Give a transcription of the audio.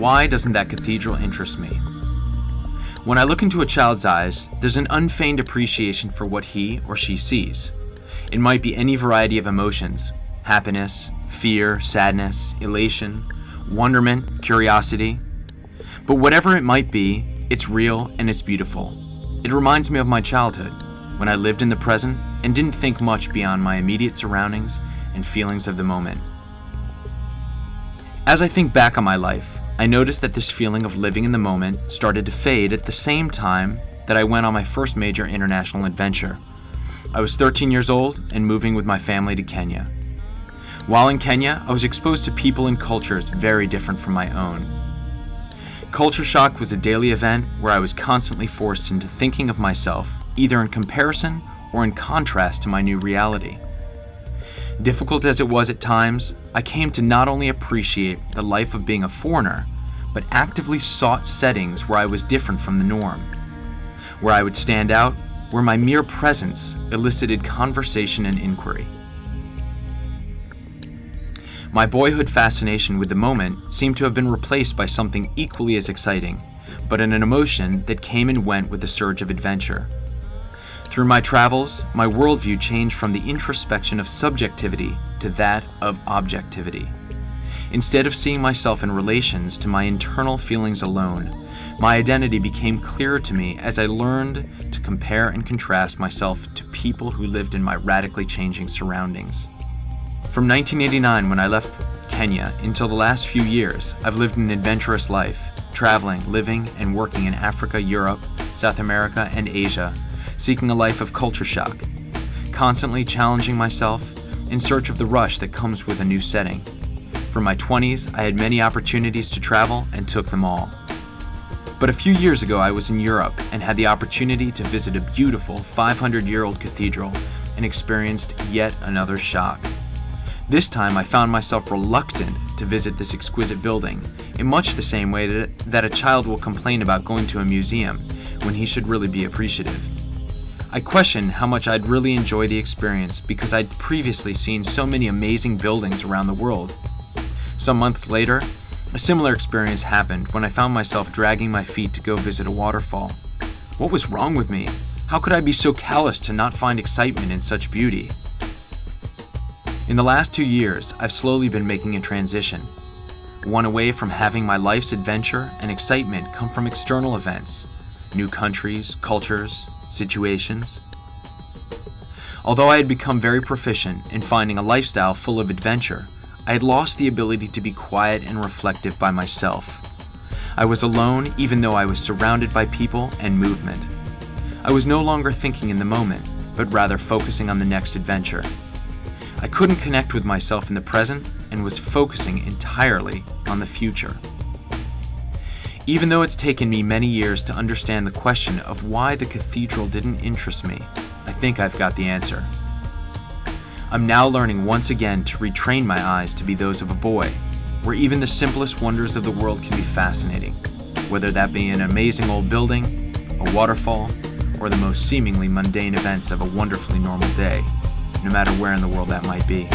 why doesn't that cathedral interest me? When I look into a child's eyes, there's an unfeigned appreciation for what he or she sees. It might be any variety of emotions: happiness, fear, sadness, elation, wonderment, curiosity. But whatever it might be, it's real and it's beautiful. It reminds me of my childhood, when I lived in the present and didn't think much beyond my immediate surroundings and feelings of the moment. As I think back on my life, I noticed that this feeling of living in the moment started to fade at the same time that I went on my first major international adventure. I was 13 years old and moving with my family to Kenya. While in Kenya, I was exposed to people and cultures very different from my own. Culture shock was a daily event where I was constantly forced into thinking of myself either in comparison or in contrast to my new reality. Difficult as it was at times, I came to not only appreciate the life of being a foreigner, but actively sought settings where I was different from the norm, where I would stand out, where my mere presence elicited conversation and inquiry. My boyhood fascination with the moment seemed to have been replaced by something equally as exciting, but an emotion that came and went with the surge of adventure. Through my travels, my worldview changed from the introspection of subjectivity to that of objectivity. Instead of seeing myself in relations to my internal feelings alone, my identity became clearer to me as I learned to compare and contrast myself to people who lived in my radically changing surroundings. From 1989, when I left Kenya, until the last few years, I've lived an adventurous life, traveling, living, and working in Africa, Europe, South America, and Asia, seeking a life of culture shock, constantly challenging myself in search of the rush that comes with a new setting. From my 20s, I had many opportunities to travel and took them all. But a few years ago, I was in Europe and had the opportunity to visit a beautiful 500-year-old cathedral and experienced yet another shock. This time, I found myself reluctant to visit this exquisite building, in much the same way that a child will complain about going to a museum when he should really be appreciative. I questioned how much I'd really enjoy the experience because I'd previously seen so many amazing buildings around the world. Some months later, a similar experience happened when I found myself dragging my feet to go visit a waterfall. What was wrong with me? How could I be so callous to not find excitement in such beauty? In the last 2 years, I've slowly been making a transition, one away from having my life's adventure and excitement come from external events, new countries, cultures, situations. Although I had become very proficient in finding a lifestyle full of adventure, I had lost the ability to be quiet and reflective by myself. I was alone even though I was surrounded by people and movement. I was no longer thinking in the moment, but rather focusing on the next adventure. I couldn't connect with myself in the present and was focusing entirely on the future. Even though it's taken me many years to understand the question of why the cathedral didn't interest me, I think I've got the answer. I'm now learning once again to retrain my eyes to be those of a boy, where even the simplest wonders of the world can be fascinating, whether that be an amazing old building, a waterfall, or the most seemingly mundane events of a wonderfully normal day, no matter where in the world that might be.